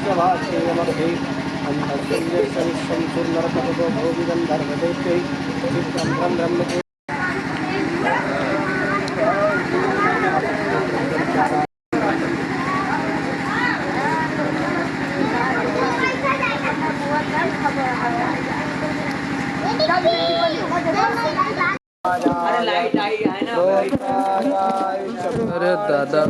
भाष्यमर्थे अंतर्संविश्वं सुरनरकपदो भोगिगन्धर्वदैत्यै चित्रं ब्रह्म अरे लाइट आई है ना। अरे दादा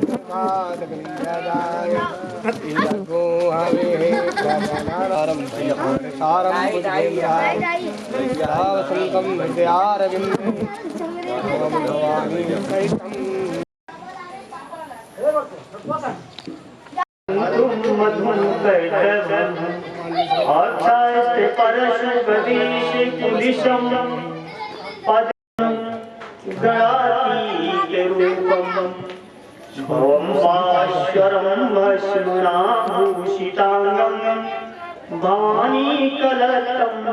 भवानी कलत्रम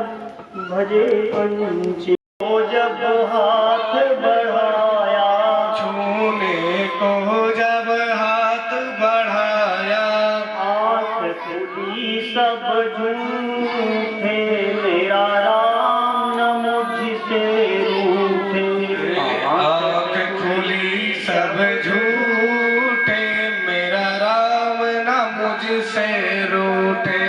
भजे पंची। जब हाथ बढ़ाया छूने को जब हाथ बढ़ाया, आँख खुली सब झूठे, मेरा राम न मुझसे रूठे। आँख खुली सब झूठे, मेरा राम न मुझसे रूठे।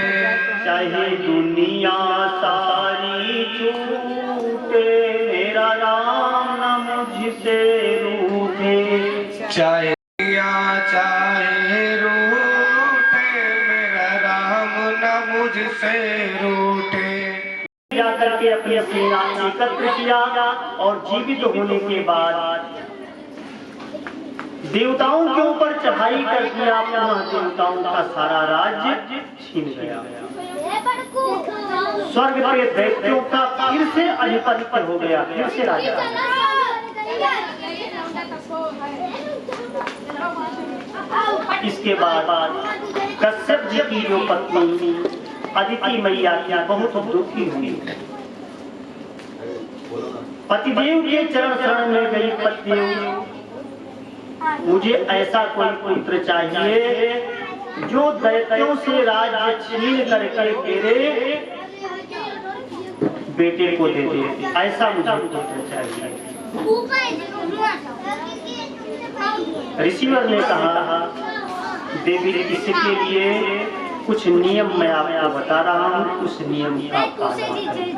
चाहे दुनिया सारी छूटे, मेरा राम न मुझसे रूठे। चाहे चाहे रूठे, मेरा राम न मुझसे रूठे। जाकर के अपनी सेना एकत्र किया और जीवित होने के बाद देवताओं के ऊपर चढ़ाई कर दिया। पुनः देवताओं का सारा राज्य छीन गया। स्वर्ग पे दैत्यों का फिर से अधिपत्य हो गया, फिर से राजा। इसके बाद कश्यप जी की जो पत्नी अदिति मैया की बहुत दुखी हुई। पतिदेव के चरण शरण में गई। पतिदेव, मुझे ऐसा कोई पुत्र चाहिए जो दैत्यों से राज्य छीन करके तेरे बेटे को दे दे। ऐसा मुझे पुत्र चाहिए। ऋषिवर ने कहा, देवी इसके लिए कुछ नियम मैं आपको बता रहा हूँ, उस नियम का पालन करें।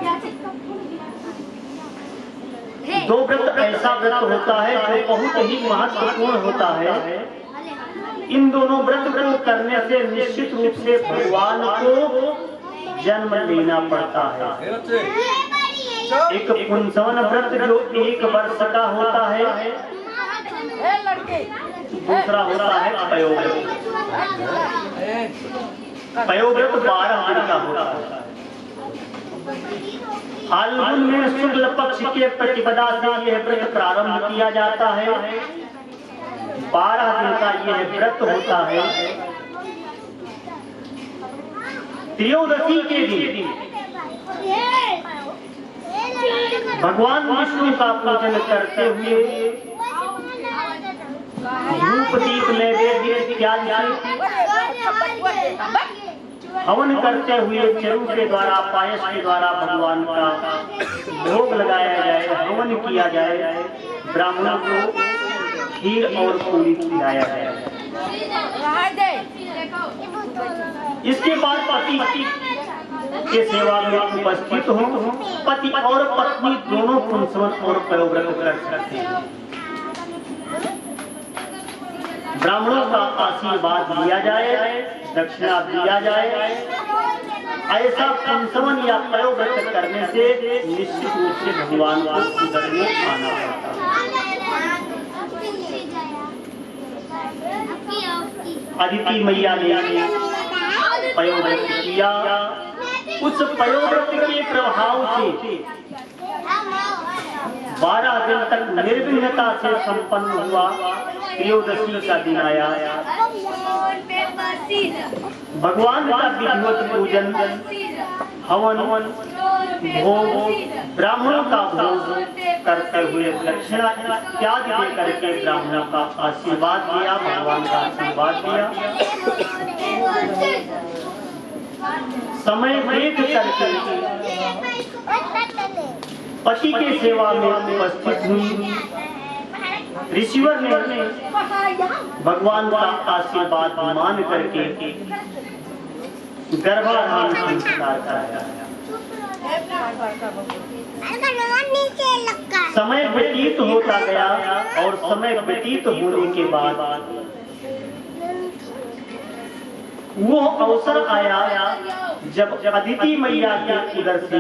दो व्रत ऐसा व्रत होता है जो बहुत ही महत्वपूर्ण होता है। इन दोनों व्रत को करने से निश्चित रूप से भगवान को जन्म लेना पड़ता है। एक पुंसवन व्रत जो 1 वर्ष का होता है, दूसरा होता है पयोव्रत। पयोव्रत 12 दिन का होता है। फाल्गुन में शुक्ल पक्ष के प्रतिपदा से यह व्रत प्रारंभ किया जाता है। 12 दिन का यह व्रत होता है। त्रयोदशी के दिन भगवान विष्णु का पूजन करते हुए धूप दीप नैवेद्य इत्यादि हवन करते हुए चरु के द्वारा, पायस के द्वारा भगवान का भोग लगाया जाए, हवन किया जाए, ब्राह्मणों को खीर और पूरी खिलाया जाए। इसके बाद पति के सेवा में उपस्थित हो। पति और पत्नी दोनों पुंसवन और पयोव्रत कर सकते हैं। ब्राह्मणों का आशीर्वाद लिया जाए, दक्षिणा दिया जाए। ऐसा पुंसवन या पयोव्रत करने से निश्चित रूप से भगवान को उधर में आना पड़ता है। अदिति मैया ने पयोव्रत किया। उस पयोव्रत के प्रभाव से 12 दिन तक निर्विघ्नता से संपन्न हुआ। त्रयोदशी का दिन आया। भगवान का विधिवत पूजन, हवन, भोग, ब्राह्मणों का भोग करते हुए दक्षिणा इत्यादि दे करके ब्राह्मणों का आशीर्वाद लिया, भगवान का आशीर्वाद लिया। समय देख करके पति के सेवा में उपस्थित हुई। ऋषिवर ने भगवान का आशीर्वाद मान करके गर्भाधान संस्कार कराया। समय व्यतीत होता गया और समय व्यतीत होने के बाद वो अवसर आया जब अदिति मैया के उदर से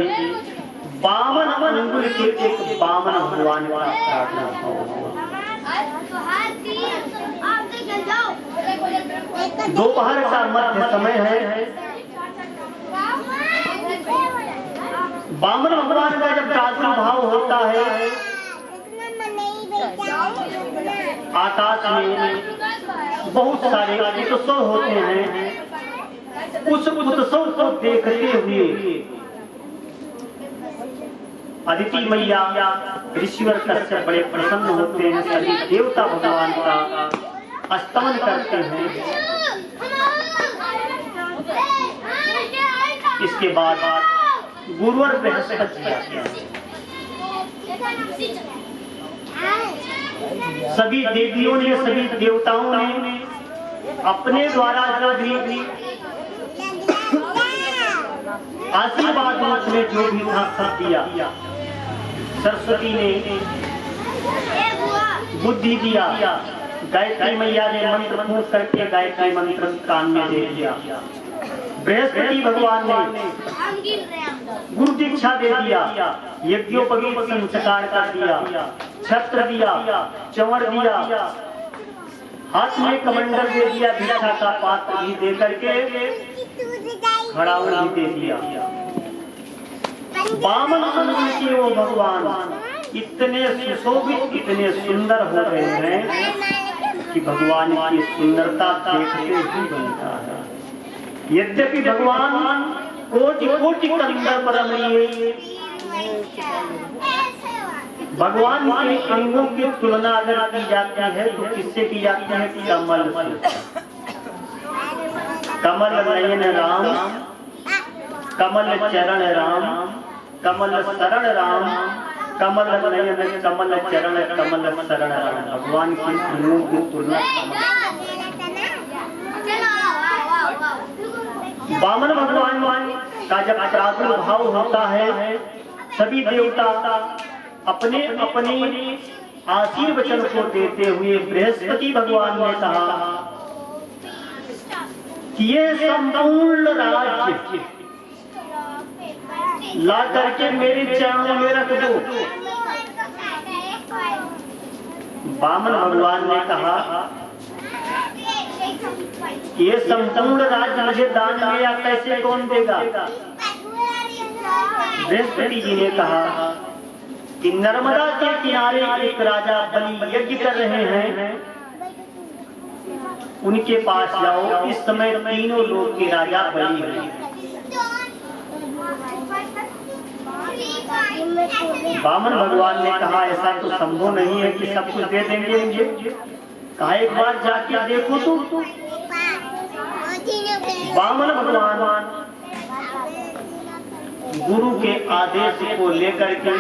52 अंगुल के एक बामन भगवान का प्रार्थना हुआ। दोपहर का मध्य समय है। बामन भगवान का जब प्रादुर्भाव होता है आकाश में बहुत सारे उत्सव होते हैं। उस उत्सव को देखते हुए अदिति मैया ऋषिवर कश्यप बड़े प्रसन्न होते हैं। सभी देवता भगवान का स्तमन करते हैं। इसके बाद गुरुवर बृहस्पति आते हैं। सभी देवियों ने सभी देवताओं ने अपने द्वारा जो भी आशीर्वाद में जो भी था दिया। सरस्वती ने बुद्धि दिया। गायत्री मैया ने मंत्र पूछ करके गायत्री मंत्र कान में दे दिया। बृहस्पति भगवान ने गुरु दीक्षा दे दिया। यज्ञोपवीत संस्कार कर दिया। छत्र दिया, चंवर दिया, हाथ में कमंडल दे दिया, भिक्षा का पात्र भी दे करके खड़ाउल भी दे दिया। 52 अंगुल के वो भगवान इतने सुशोभित इतने सुंदर हो रहे हैं कि भगवान की सुंदरता देखते ही बनता है। यद्यपि भगवान कोटि कोटि कंदर पर रमणीय, भगवान के अंगों की तुलना अगर की जाती है तो किससे की जाती है? कमल से। कमल नयन राम, कमल चरण राम, कमल शरण राम, कमल नयन कमल चरण कमल शरण राम। भगवान के अंगों की तुलना वामन भगवान का जब प्रादुर्भाव होता है सभी देवता अपने अपने आशीर्वचन को देते हुए बृहस्पति भगवान ने कहा कि ये संपूर्ण राज्य ला करके मेरे चरणों में रख दो। वामन भगवान ने कहा ये संपूर्ण राज्य मुझे दान में या कैसे कौन देगा? बृहस्पति जी ने कहा कि नर्मदा के किनारे एक राजा बलि यज्ञ कर रहे हैं, उनके पास जाओ। इस समय तीनों लोग के राजा बलि हैं। वामन भगवान ने कहा ऐसा तो संभव नहीं है कि सब कुछ दे देंगे मुझे। कहा एक बार जाके देखो तो। वामन भगवान गुरु के आदेश को लेकर के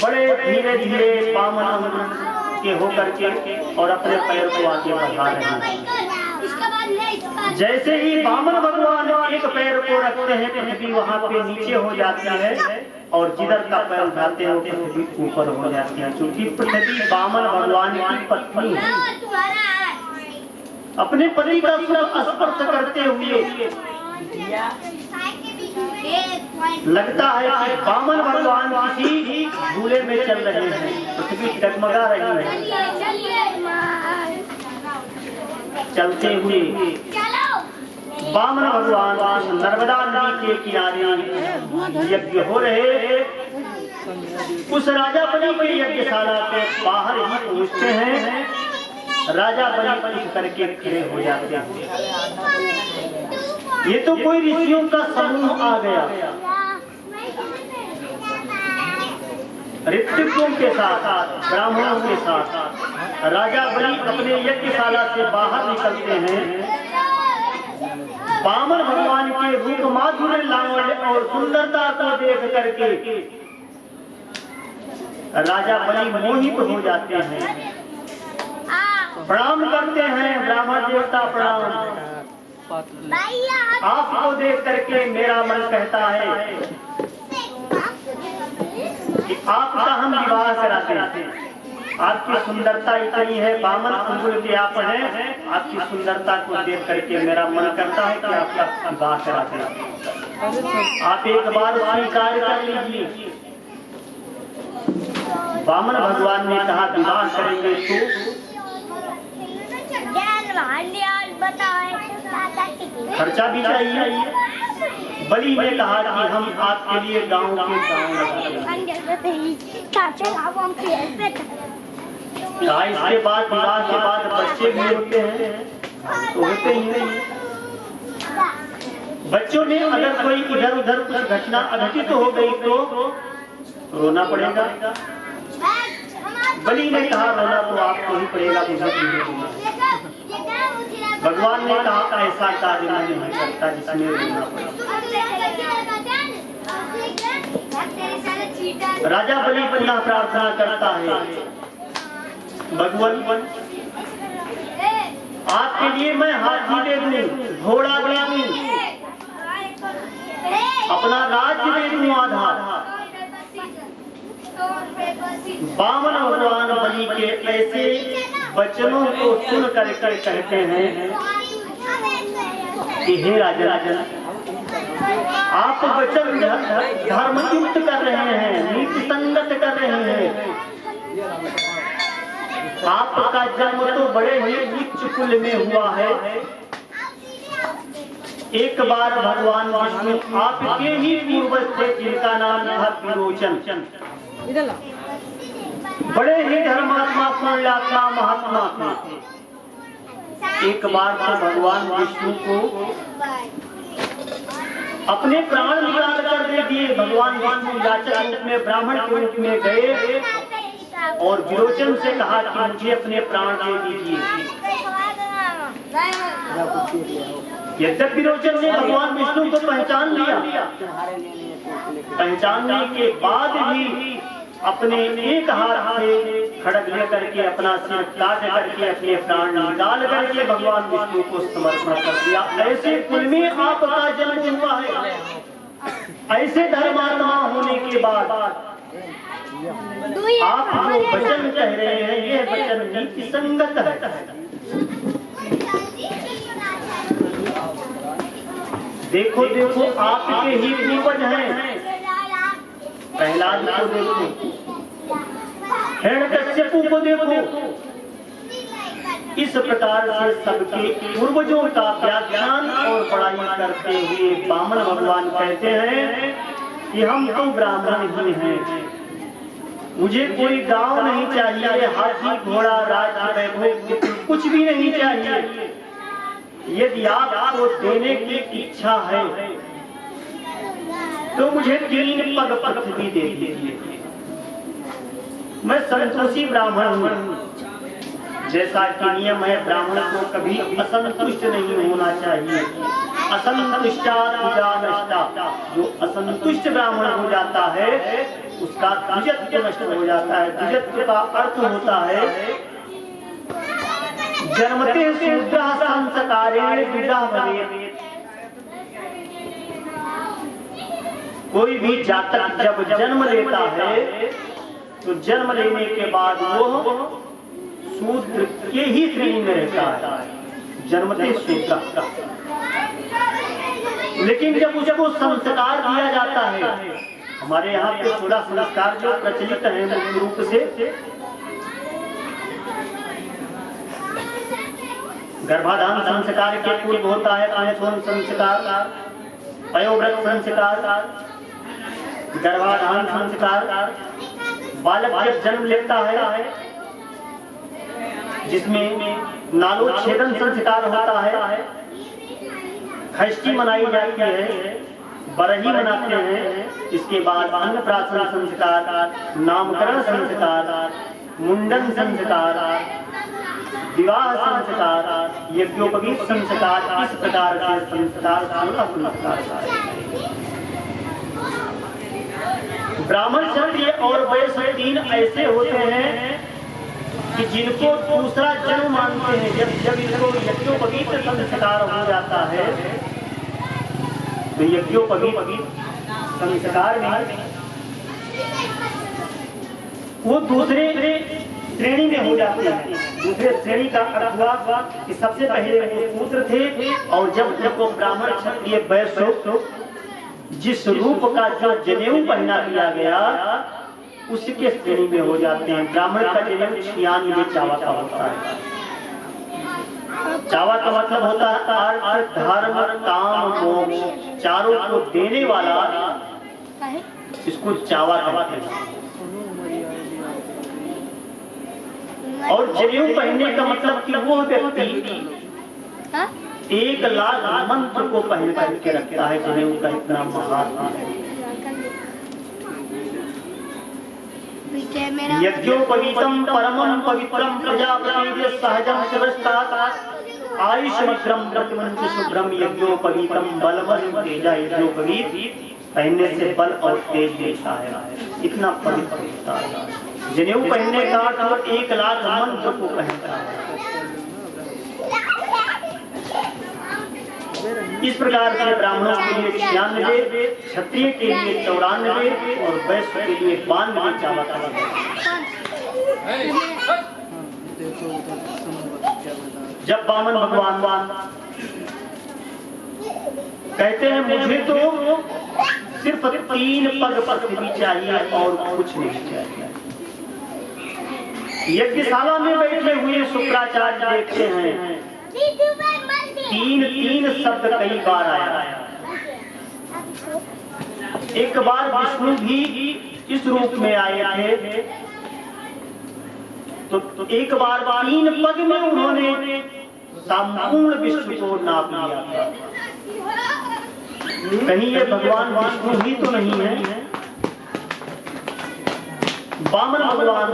बड़े धीरे धीरे वामन के होकर के और अपने पैर को आगे बढ़ा रहे हैं। जैसे ही वामन भगवान एक पैर को रखते हैं पृथ्वी वहां पे नीचे हो जाती है और जिधर का पैर उठाते हैं पृथ्वी ऊपर हो जाती है। क्योंकि पृथ्वी वामन भगवान की पत्नी है। अपने पति का स्पर्श करते हुए लगता है कि वामन भगवान किसी झूले में चल रहे हैं। पृथ्वी डगमगा रही है। चलते हुए वामन भगवान नर्मदा नदी के किनारे यज्ञ हो रहे उस राजा बलि के यज्ञशाला के बाहर ही पहुंचते हैं। राजा बलि करके खड़े हो जाते हैं। ये तो कोई ऋषियों का समूह आ गया। ऋत्विकों के साथ ब्राह्मणों के साथ राजा बलि अपने यज्ञशाला से बाहर निकलते हैं। वामन भगवान के रूप माधुर्य लावण्य और सुंदरता को देख करके राजा बलि मोहित हो जाते हैं, प्रणाम करते हैं। ब्राह्मण देवता प्रणाम। आपको देख करके मेरा मन कहता है कि आपका हम विवाह कराते हैं। आपकी सुंदरता इतनी है, बामन अंगुल के आप हैं। आपकी सुंदरता को देख करके मेरा मन करता है कि आपका विवाह कराते हैं। आप एक बार स्वीकार कर लीजिए। बामन भगवान ने कहा विवाह करेंगे तो खर्चा भी चाहिए। बलि ने कहा कि हम आपके लिए गांव के इसके बाद विवाह के बाद बच्चे भी होते हैं, तो होते ही नहीं। बच्चों में अगर कोई इधर उधर कुछ घटना अघटित हो गई तो रोना पड़ेगा। बलि ने कहा रोना तो आपको ही पड़ेगा, भगवान ने कहा ऐसा कार्य मैं नहीं करता जिसमें रोना पड़े। राजा बलि पुनः प्रार्थना करता है, भगवान आपके लिए मैं हाथी दे दूं, घोड़ा दे दूं, अपना राज्य दे दूं आधा। बामन भगवान बलि के ऐसे वचनों को सुन कर कहते हैं कि हे राजा, आप वचन धर्मयुक्त कर रहे हैं, नीति संगत कर रहे हैं। आपका जन्म तो बड़े ही नीच कुल में हुआ है। एक बार भगवान विष्णु आपके ही पूर्वज थे जिनका नाम था विरोचन, बड़े ही धर्मात्मा पुण्यात्मा महात्मा थे। एक बार तो भगवान विष्णु को अपने प्राण निकाल कर दे दिए। भगवान विष्णु याचक रूप में ब्राह्मण के रूप में गए और विरोचन से कहा कि मुझे अपने प्राण दे दीजिए। यद्यपि विरोचन ने भगवान विष्णु को पहचान लिया, पहचानने के बाद भी अपने एक हाथ से खड़ग लेकर के अपना सिर काट करके अपने प्राण निकाल करके भगवान विष्णु को समर्पण कर दिया। ऐसे कुल में आपका जन्म हुआ है। ऐसे धर्मात्मा होने के बाद आप जो वचन कह रहे हैं ये वचन नीति संगत है। देखो देखो आपके ही पूर्वज हैं। प्रहलाद को देखो, हिरण्यकश्यपु को देखो। इस प्रकार से सबके पूर्वजों का व्याख्यान और पढ़ाई करते हुए बामन भगवान कहते हैं कि हम तो ब्राह्मण ही हैं, मुझे कोई गांव नहीं चाहिए, हाथी घोड़ा राज्य वैभव कुछ भी नहीं चाहिए। यदि आपको देने की इच्छा है तो मुझे 3 पग पृथ्वी दे दीजिए। मैं संतोषी ब्राह्मण हूँ। जैसा कि नियम है, ब्राह्मण को कभी असंतुष्ट नहीं होना चाहिए। असंतुष्टात् पूजा नष्टा, जो असंतुष्ट ब्राह्मण हो जाता है उसका द्विजत्व नष्ट हो जाता है। द्विजत्व का अर्थ होता है जन्मते शूद्रः संस्कारेण द्विजः भवेत्। कोई भी जातक जब जन्म लेता है तो जन्म लेने के बाद वो शूद्र के ही श्रेणी में रहता है, जन्मते शूद्र। लेकिन जब वो संस्कार दिया जाता है, हमारे यहाँ पे थोड़ा संस्कार जो प्रचलित है मुख्य रूप से गर्भाधान संस्कार के पूर्व होता है पायसोन संस्कार, पयोव्रत संस्कार, गर्भाधान संस्कार। बालक जब जन्म लेता है जिसमें नालोच्छेदन संस्कार होता है, खष्टी मनाई जाती है, बरही मनाते हैं। इसके बाद अन्नप्राशन संस्कार, नामकरण संस्कार, मुंडन संस्कार, विवाह संस्कार, यज्ञोपवीत संस्कार इस प्रकार के संस्कार 16 संस्कार ब्राह्मण क्षत्रिय और वैश्य 3 ऐसे होते हैं कि जिनको दूसरा जन्म मानते हैं। जब इनको यज्ञोपवीत संस्कार हो जाता है तो यज्ञोपवीत संस्कार में वो दूसरे श्रेणी में हो जाते हैं। दूसरे श्रेणी का अर्थ हुआ कि सबसे पहले वो पुत्र थे और जब वो ब्राह्मण क्षत्रिय वैश्य जिस रूप का जो जनेऊ पहना दिया गया उसके श्रेणी में हो जाते हैं। ब्राह्मण का जनेऊ 96 चावा का होता है। चावा का मतलब होता है अर्थ धर्म काम मोक्ष चारों को देने वाला, इसको चावा कहते हैं। और जनेऊ पहनने का मतलब कि वो व्यक्ति 1 लाख मंत्र को पहन के रखता है। जनेऊ का इतना महात्मा है। यज्ञोपवीतम परमं पवित्रम प्रजापति सहजं शिवस्तात् आयुष्मग्रम प्रतिमंच शुभ्रम यज्ञोपवीतम बलवन् तेजा। यज्ञोपवीत पहनने से बल और तेज देता है, इतना पवित्र होता है। जनेऊ पहनने का अर्थ 1 लाख मंत्र को पहनता है। इस प्रकार से ब्राह्मणों के लिए 96, क्षत्रिय के लिए 94 और वैश्य के लिए 92 चावा का है। जब वामन भगवान कहते हैं मुझे तो सिर्फ 3 पग पृथ्वी चाहिए और कुछ नहीं चाहिए। यज्ञशाला में बैठे हुए शुक्राचार्य देखते हैं 3 शब्द कई बार आया। एक बार विष्णु भी इस रूप में आए थे तो एक बार 3 पग में उन्होंने संपूर्ण विश्व को नाप लिया था। कहीं ये भगवान विष्णु ही तो नहीं है। वामन भगवान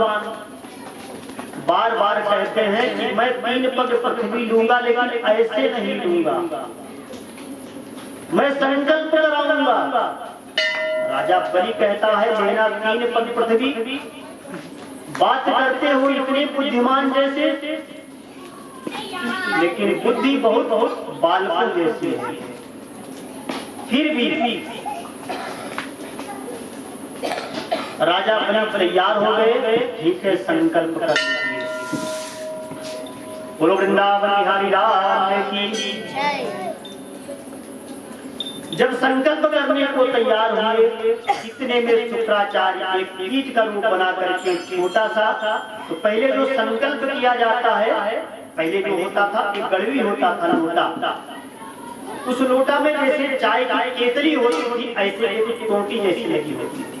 बार बार कहते हैं कि मैं 3 पग पृथ्वी लूंगा लेकिन ऐसे नहीं लूंगा, मैं संकल्प कराऊंगा। राजा बलि कहता है लेना 3 पग पृथ्वी। बात करते हो इतने बुद्धिमान जैसे, लेकिन बुद्धि बहुत बालकों जैसी है। फिर भी राजा बलि तैयार हो गए। ठीक है, संकल्प कर लीजिए। बोलो वृंदावन बिहारी राम की। जब संकल्प करने को तैयार हुए इतने में शुक्राचार्य एक कीट का रूप बना करके छोटा सा, तो पहले जो संकल्प किया जाता है, पहले जो होता था एक गड़वी होता था लोटा, उस लोटा में जैसे चाय की केतली होती थी ऐसे एक टोटी जैसी लगी होती थी।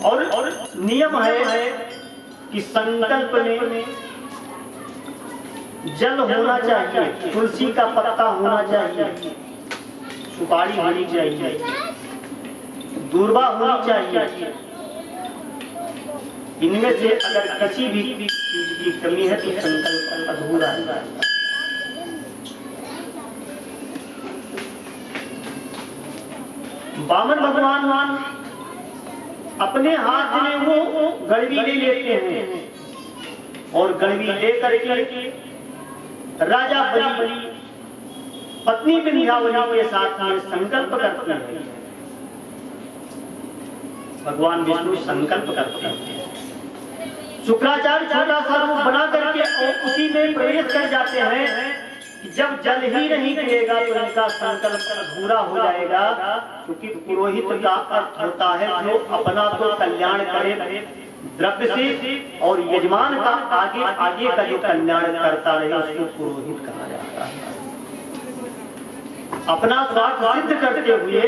और नियम है कि संकल्प में जल होना चाहिए, तुलसी का पत्ता होना चाहिए, सुपारी होनी चाहिए, दूर्वा होनी चाहिए। इनमें से अगर किसी भी चीज की कमी है तो संकल्प अधूरा है। वामन भगवान अपने हाथ में वो गड़वी ले लेते हैं और गड़वी लेकर के राजा बलि पत्नी विंध्यावली के साथ में संकल्प करते हैं। भगवान विष्णु संकल्प करते हैं। शुक्राचार्य छोटा सा रूप बना करके और उसी में प्रवेश कर जाते हैं। जब जल ही नहीं पिएगा तो इनका संकल्प अधूरा हो जाएगा, क्योंकि पुरोहित का अर्थ होता है जो अपना तो कल्याण करे द्रव्य से और यजमान का आगे आगे का जो कल्याण करता रहे उसको पुरोहित कहा जाता है। अपना स्वार्थ सिद्ध करते हुए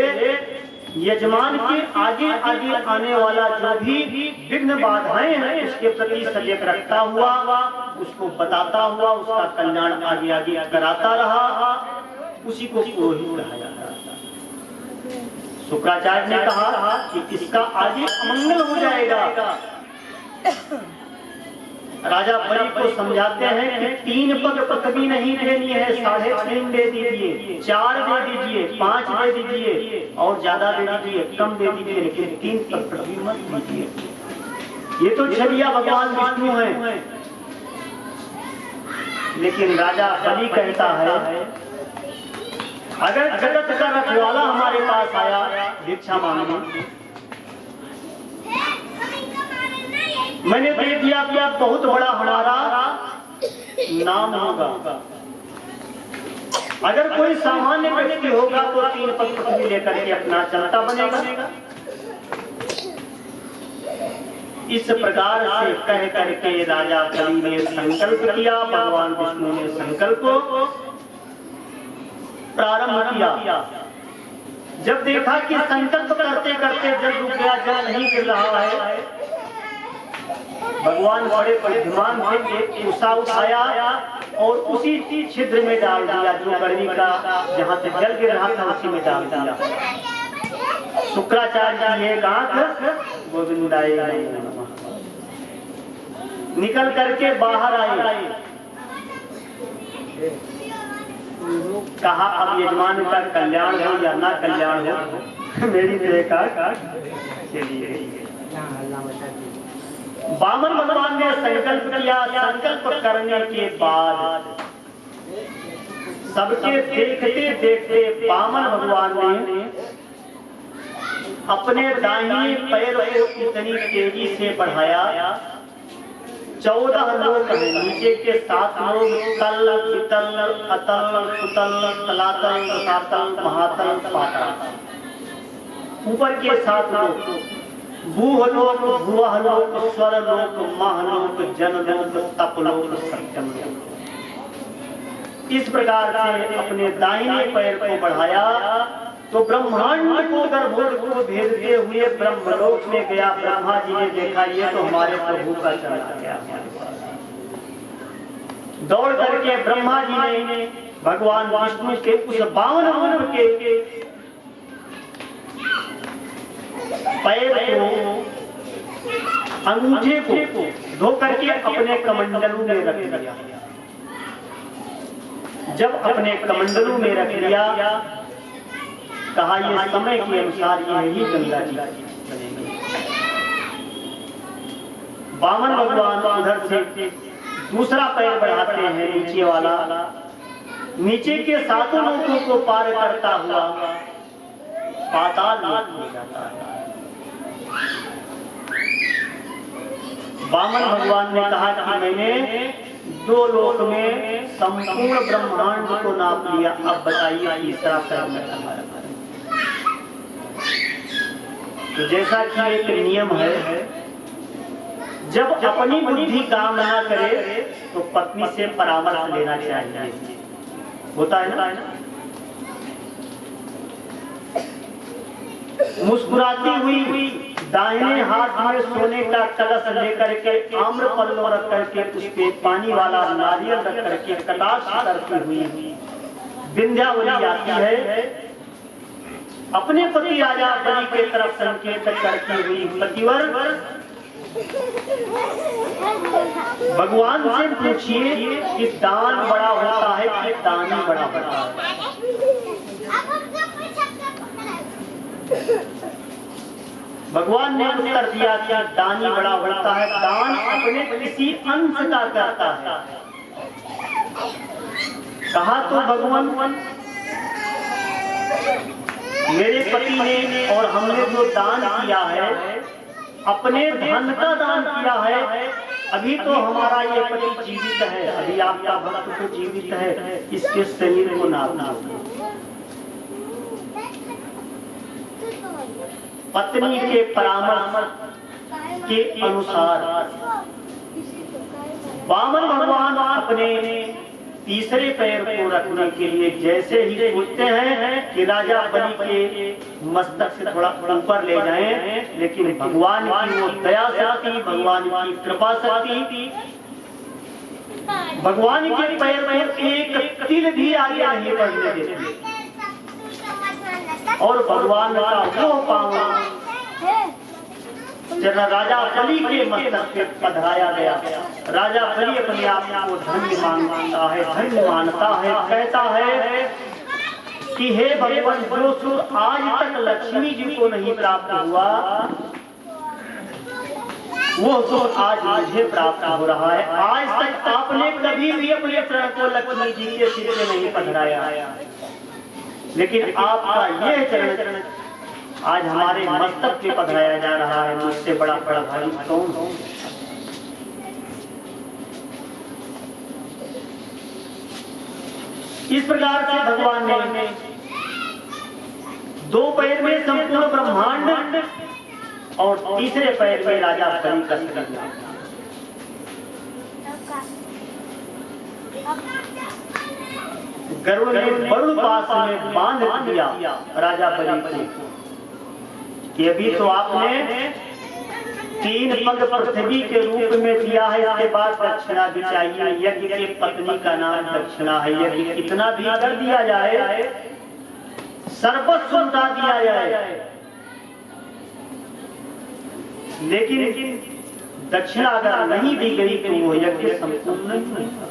यजमान के आगे आगे आने वाला जो भी विघ्न बाधाएं हैं उसके प्रति सजग रखता हुआ, उसको बताता हुआ, उसका कल्याण आगे आगे कराता रहा, उसी को पुरोहित कहा जाता है। शुक्राचार्य ने कहा कि इसका आगे अमंगल हो जाएगा, राजा बलि को समझाते हैं कि 3 पग पृथ्वी नहीं देनी है, 3.5 दे दीजिए, 4 दे दीजिए, 5 दे दीजिए और ज्यादा दे दीजिए, कम दे दीजिए, लेकिन 3 पग पृथ्वी मत दीजिए। ये तो छलिया भगवान विष्णु हैं। लेकिन राजा बलि कहता है अगर जगत का रखवाला हमारे पास आया भिक्षा मांगने, मैंने दे दिया कि आप बहुत बड़ा हमारा नाम होगा। अगर कोई सामान्य व्यक्ति होगा तो 3 पग पृथ्वी लेकर के अपना चलता बनेगा। इस प्रकार से कह करके राजा बलि ने संकल्प किया, भगवान विष्णु ने संकल्प को प्रारंभ किया। जब देखा कि संकल्प करते करते जल रुक गया, जल नहीं गिर रहा है, भगवान बड़े बुद्धिमान थे, एक उषा उठाया और उसी छिद्र में डाल दिया, जो गर्मी का जहाँ से जल गिर रहा था उसी में डाल दिया। शुक्राचार्य जी एक आंख गोविंदाय निकल करके बाहर आए। कहा अब यजमान का कल्याण हो या ना कल्याण हो, मेरी देखा चलिए। वामन भगवान ने संकल्प किया। संकल्प करने के बाद सबके देखते देखते वामन भगवान ने अपने दाहिने पैर को इतनी तेजी से बढ़ाया, 14 लोग नीचे के 7 लोग तल वितल अतल सुतल तलातल रसातल महातल पाताल, ऊपर के 7 लोग भूहलोक भुवहलोक स्वरलोक महलोक जनलोक तपलोक सत्यमलोक। इस प्रकार से अपने दाहिने पैर को बढ़ाया तो ब्रह्मांड को गर्भोर को भेजते हुए ब्रह्मलोक में गया। ब्रह्मा जी ने देखा ये तो हमारे प्रभु का चला गया। दौड़ करके ब्रह्मा जी ने भगवान विष्णु के उस 52 रूप के पैर को अंगूठे को धो करके अपने कमंडलू में रख लिया। जब अपने कमंडलू में रख लिया, कहा ये समय के अनुसार यही गंगा जी बनेगी। वामन भगवान उधर से दूसरा पैर बढ़ाते हैं, नीचे वाला, नीचे के 7 लोगों को पार करता हुआ पाताल लोक में जाता है। वामन भगवान ने कहा कि मैंने 2 लोक में संपूर्ण ब्रह्मांड को नाप लिया, अब बताइए तीसरा कर्म हमारा। तो जैसा कि एक नियम है, जब अपनी बुद्धि काम ना करे तो पत्नी से परामर्श लेना चाहिए, होता है ना। मुस्कुराती हुई दाहिने हाथ में सोने का कलश लेकर के आम्र पल्लो रख करके उस पे पानी वाला नारियल रख करके कटाक्ष करती हुई विंध्यावली आती है। अपने पति राजा बलि के तरफ संकेत करती हुई पतिवर भगवान से पूछिए कि दान बड़ा होता है कि दानी बड़ा होता है। भगवान ने उत्तर दिया कि दानी बड़ा होता है, दान अपने किसी अंश का करता है। कहा तो भगवान मेरे पति ने और हमने जो दान किया है अपने धन का दान किया है। अभी तो हमारा ये पति जीवित है, अभी आपका भक्त तो जीवित है, इसके शरीर को नापना। पत्नी के परामर्श के अनुसार वामन भगवान अपने तीसरे पैर को रखने के लिए जैसे ही सोचते हैं कि राजा बलि के मस्तक से थोड़ा ऊपर ले जाएं, लेकिन भगवान की वो दया शक्ति, भगवान की कृपा शक्ति, भगवान के पैर में एक तिल भी आगे नहीं बढ़ने देते। और भगवान का वो पावन राजा बलि के मस्तक पे पधराया गया। राजा बलि अपने आप को धन्य मानता है, धन्य मानता है, कहता है कि हे भगवान, जो सुख आज तक लक्ष्मी जी को नहीं प्राप्त हुआ, वो सुख आज मुझे प्राप्त हो रहा है। आज तक आपने कभी भी अपने चरण को लक्ष्मी जी के सिर पे नहीं पधराया, लेकिन आपका यह चरण आज हमारे मस्तक पे पधराया जा रहा है। मुझसे बड़ा बड़ा भाई कौन हो? इस प्रकार से भगवान ने दो पैर में संपूर्ण ब्रह्मांड और तीसरे पैर में राजा बलि का शरीर दिया। गरुड़ ने वरुण पास में बांध दिया राजा बलि को कि अभी तो आपने 3 पग पृथ्वी के रूप में दिया है, इसके बाद दक्षिणा भी चाहिए। यज्ञ की पत्नी का नाम दक्षिणा है। यज्ञ कितना भी कर दिया जाए, सर्वस्व लुटा दिया जाए, लेकिन दक्षिणा अगर नहीं दी गई तो वो यज्ञ संपूर्ण नहीं होता।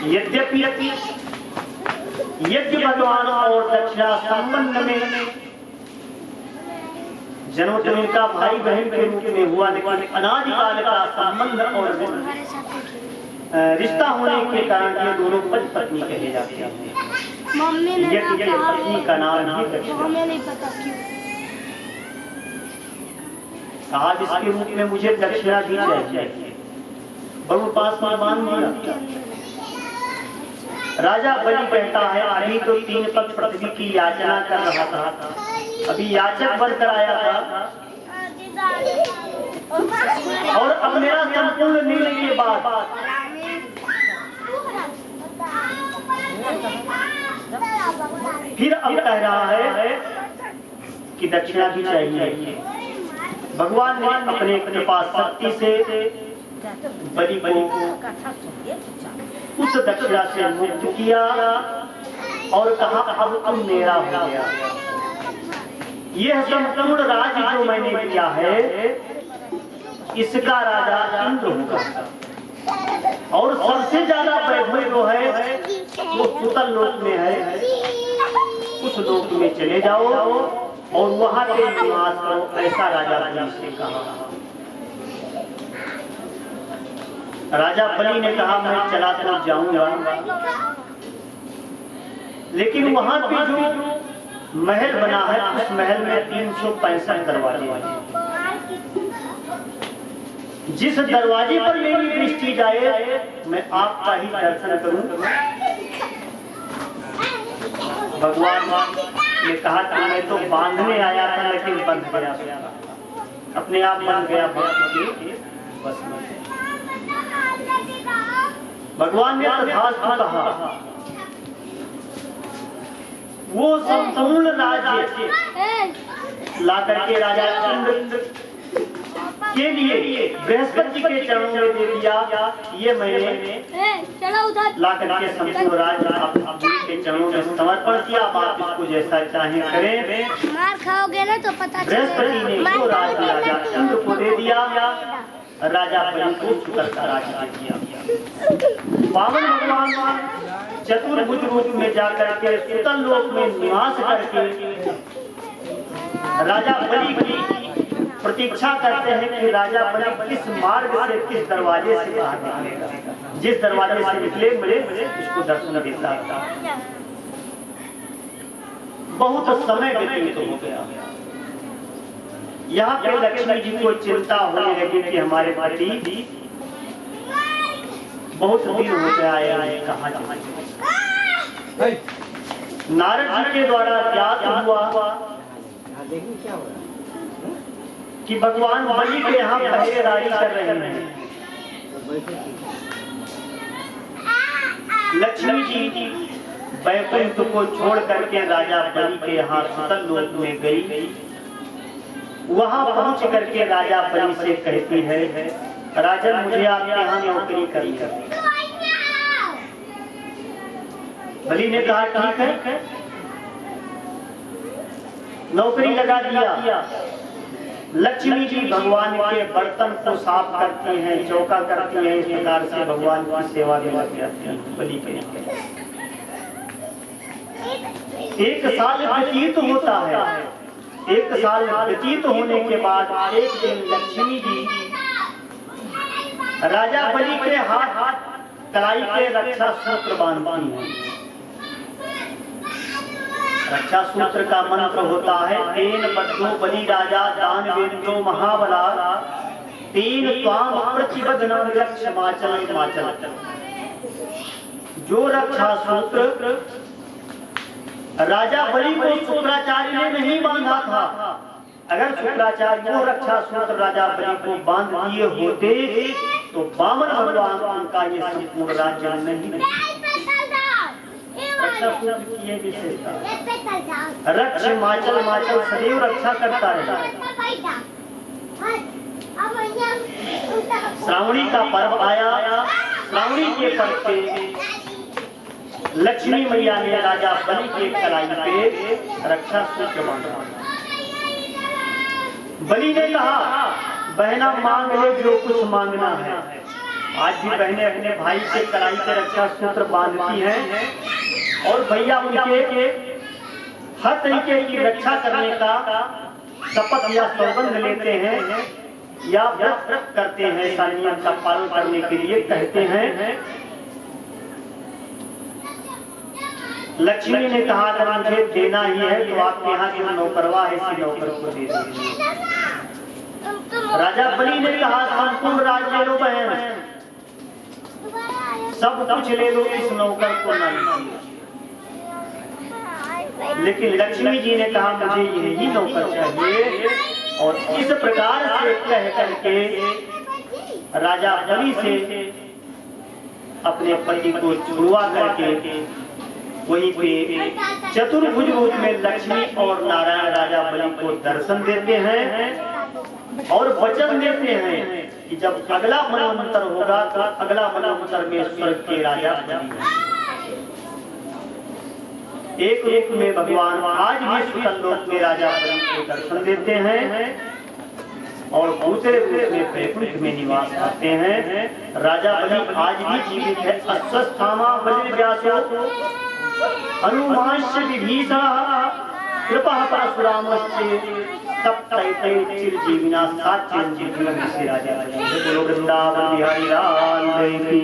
यद्यपि यज्ञ भगवान और दक्षिणा संबंध में जन्मोत्तम का भाई बहन के रूप में हुआ, लेकिन अनादिकाल का संबंध और रिश्ता होने के कारण ये दोनों पति पत्नी कहे जाते हैं। यज्ञ की पत्नी का नाम ही दक्षिणा। आज इसके रूप में मुझे दक्षिणा दी जाए, और पास में बांध दिया। राजा बलि कहता है, अभी तो 3 पग पृथ्वी की याचना कर रहा था, अभी याचक बनकर आया था, और अब मेरा संपूर्ण निर्णय के बाद फिर अब कह रहा है कि दक्षिणा भी चाहिए। भगवान ने अपने कृपा शक्ति से बलि को उस दक्षिणा से मुक्त किया और कहा, अब तुम मेरा हो गया। यह संपूर्ण राज्य जो मैंने दिया है, इसका राजा इंद्र होगा, और सबसे ज्यादा वैभव जो है वो सुतल लोक में है। उस लोक में चले जाओ और वहां पे निवास करो, ऐसा राजा बलि से कहा। राजा बलि ने कहा, मैं चला तो जाऊंगा, लेकिन वहां पे जो महल बना है, उस महल में 365 दरवाजे हैं। जिस दरवाजे पर मेरी दृष्टि जाए, मैं आपका ही दर्शन करूं। भगवान ने कहा कि मैं तो बांधने आया था, लेकिन बंध गया, अपने आप बंध गया भक्त के बस में। भगवान ने तथास्तु कहा। वो संपूर्ण राज्य ला करके राजा इंद्र के लिए बृहस्पति के चरणों में दे दिया। ये मैंने ला करके संपूर्ण राज्य आप के चरणों में समर्पण किया। आप इसको जैसा चाहे करें। मार खाओगे ना तो पता चलेगा। बृहस्पति ने वो राज्य राजा इंद्र को दे दिया। राजा बलि को शुक्र का राज्य दे दिया। वामन भगवान चतुर्भुज रूप में जाकर के सुतल लोक में निवास करके राजा बलि की प्रतीक्षा करते हैं कि राजा बलि किस मार्ग से, किस दरवाजे से बाहर निकलेगा। जिस दरवाजे से निकले मुझे उसको दर्शन देता। बहुत समय व्यतीत हो गया। यहाँ पे लक्ष्मी जी को चिंता होने लगी कि हमारे पति बहुत दिन हो गया आए कहाँ जाए। नारद जी के द्वारा ज्ञात हुआ कि भगवान बलि के यहाँ पहरेदारी कर रहे हैं। लक्ष्मी जी वैकुंठ को छोड़ करके राजा बलि के यहाँ सुतल लोक में गई। वहां पहुंच करके राजा बलि से कहती है, राजन मुझे आपके यहाँ नौकरी करनी है। बलि ने कहा ठीक है, नौकरी लगा दिया। लक्ष्मी जी भगवान के बर्तन को साफ करती हैं, चौका करती हैं, इस प्रकार से भगवान की सेवा में लग जाती हैं बलि के। एक साल व्यतीत होता है। एक साल व्यतीत होने के बाद एक दिन लक्ष्मी जी राजा बलि के हाथ कलाई पे रक्षा सूत्र बांधती हैं। रक्षा सूत्र का मंत्र होता है तेन बद्धो बलि राजा दान वेन्द्रो महाबला तेन त्वाम प्रतिबद्धनम रक्षमाचल माचल। जो रक्षा सूत्र राजा बलि को शुक्राचार्य ने नहीं बांधा था, अगर शुक्राचार्य वो रक्षा सूत्र राजा बलि को बांध दिए होते तो वामन भगवान उनका ये संपूर्ण राज्य नहीं। रक्षा सूत्र की ये विशेषता, रक्ष माचल माचल सदैव रक्षा करता है। श्रावणी का पर्व आया। श्रावणी के पर्व पे लक्ष्मी मैया ने राजा बलि के कलाई पे रक्षा सूत्र बांधा। बलि ने कहा बहना मांग ले जो कुछ मांगना है। आज भी बहनें अपने भाई के कलाई पे रक्षा सूत्र बांधती हैं और भैया उनके हर तरीके की रक्षा करने का शपथ या सौगंध लेते हैं या व्रत करते हैं, ऐसा नियम का पालन करने के लिए कहते हैं। लक्ष्मी ने कहा अगर मुझे देना ही है तो आपके यहाँ जो नौकरवा है इसी नौकर को दे दीजिए। राजा बलि ने कहा संपूर्ण राज्य ले लो बहन, सब कुछ ले लो, इस नौकर को न लीजिए। लेकिन लक्ष्मी जी ने कहा मुझे यही नौकर चाहिए। और इस प्रकार से कह करके राजा बलि से अपने पति को छुड़वा करके वहीं पे चतुर्भुज रूप में लक्ष्मी और नारायण राजा बलि को दर्शन देते हैं और वचन देते हैं कि जब अगला मनवंतर होगा तो अगला मनवंतर में स्वर्ग के राजा बलि एक रूप में भगवान आज भी सुतल लोक में राजा बलि को दर्शन देते हैं और दूसरे रूप में वैकुंठ में निवास करते हैं। राजा बलि आज भी जीवित है। अश्वस्थामा बलिर्व्यासो हनुमांश्च विभीषणः कृपः परशुरामश्च सप्तैते चिरजीविना साच्यं जीवनं से राजा बलि। बोलो वृंदावन बिहारी लाल की।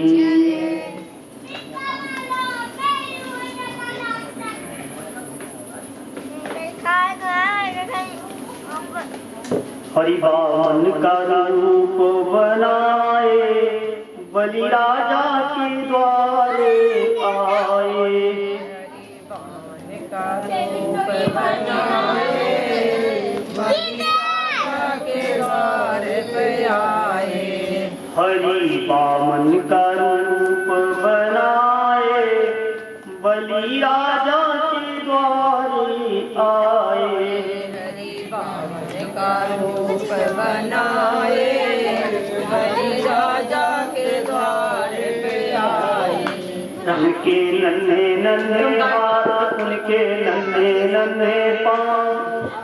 हरि वामन का रूप बनाए बलि राजा के द्वारे आए। हरि वामन का रूप बनाए बलि राजा के द्वारे पे आए। हरि वामन का रूप बनाए बलि राजा के द्वारे आए। का रूप बनाए बलि राजा के द्वार पे आए। उनके नन्हे नन्हे हाथ, उनके नन्हे नन्हे पाँव,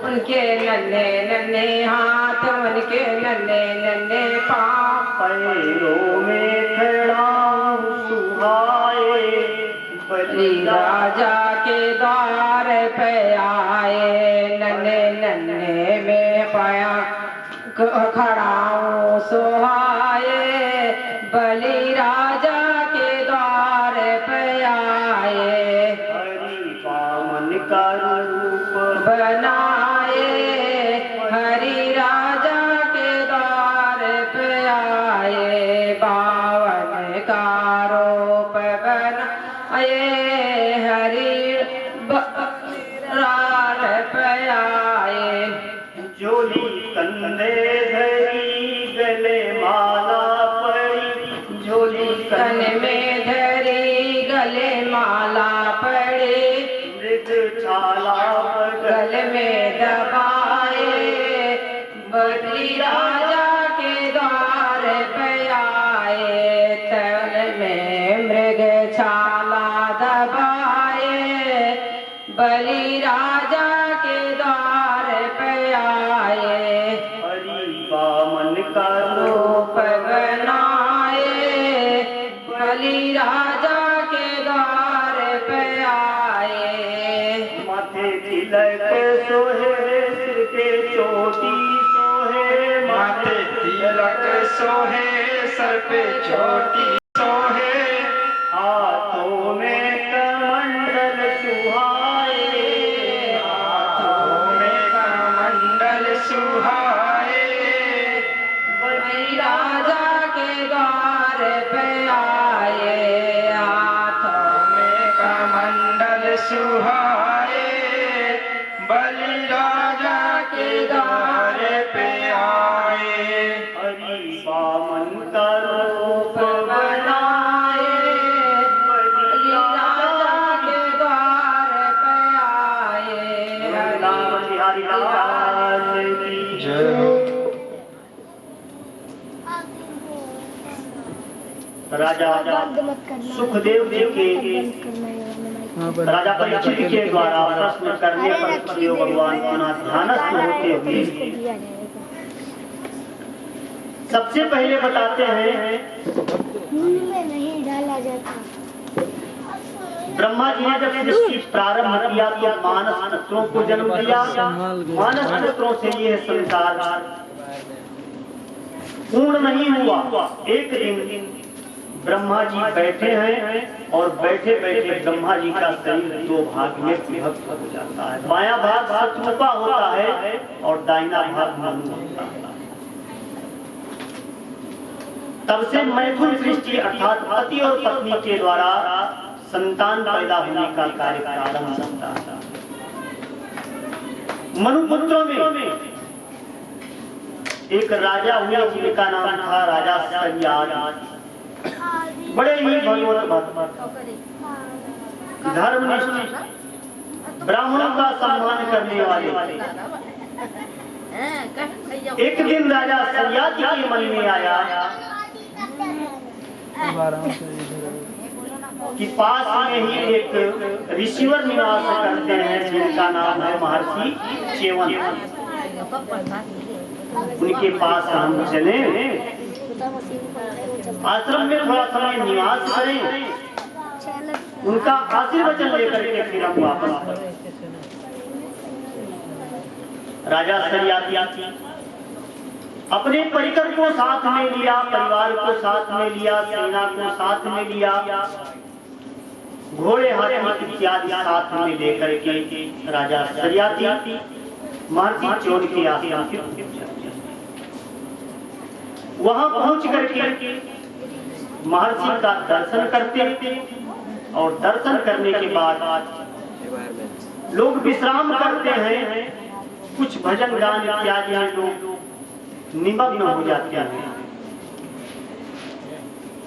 उनके नन्हे नन्हे हाथ, उनके नन्हे नन्हे पाँव, पैरों में खड़ाऊं सुहाए बलि राजा के द्वार पे आए। नन्हे नन्हे में पाया खड़ाऊं सुहाए बलि राजा के द्वार पे आए। हरि वामन का रूप बनाए हरि राजा के द्वार पे आए। बावन का रूप बनाए हरि राज पे आए। जोली कंधे धरी गले माला पड़ी, झोली तन में धरी गले माला पड़ी, मृग छाला गल में दबाए बलि राजा के द्वार पे आए। तन में मृग छाला दबाए बलि राजा के द्वार बलि राजा के द्वार पे आए। माथे तिलक सोहे सिर पे चोटी सोहे, माथे तिलक सोहे सर पे चोटी सोहे, हाथों में कमंडल सुहाए, हाथों में कमंडल सुहाए। बलि राजा के द्वार पे आए, हाथों में कमंडल सुहाए, बलि राजा के द्वार पे आए। हरि बामन का रूप बनाए, बलि राजा के द्वार पे आए। राम बिहारी लाल की जय। राजा सुखदेव जी के राजा परीक्षित के द्वारा प्रश्न करने पर शिव भगवान पुनः ध्यानस्थ होते हुए सबसे पहले बताते हैं में नहीं डाला जाता। ब्रह्मा जी ने जब सृष्टि प्रारंभ किया तो मानस पुत्रों को जन्म दिया। मानस पुत्रों से ये संसार पूर्ण नहीं हुआ। एक दिन ब्रह्मा जी बैठे हैं और बैठे बैठे ब्रह्मा जी का शरीर दो भाग में विभक्त हो जाता है। बायां भाग सतरूपा होता है और दाहिना भाग मनु होता है। तब से मैथुन सृष्टि अर्थात पति और पत्नी के द्वारा संतान पैदा होने का कार्य प्रारंभ होता है। मनुपुत्रों में एक राजा हुए जिनका नाम था राजा सरियाद। बड़े ही भगवत भक्त, धर्मनिष्ठ, ब्राह्मणों का सम्मान करने वाले। एक दिन राजा सरियाद के मन में आया कि पास में ही एक ऋषिवर निवास करते हैं जिनका नाम है महर्षि च्यवन। उनके पास हम चले, आश्रम में थोड़ा समय निवास करें, उनका आशीर्वचन लेकर के फिर हम वापस करें। राजा सरियाद अपने परिकर को साथ में लिया, परिवार को साथ में लिया, सेना को साथ में लिया, घोड़े हाथी इत्यादि साथ में लेकर के राजा सरियाद महर्षि च्यवन के आश्रम वहां पहुंच करके महर्षि का दर्शन करते और दर्शन करने के बाद लोग विश्राम करते हैं। कुछ भजन गान इत्यादि में लोग निमग्न हो जाते हैं।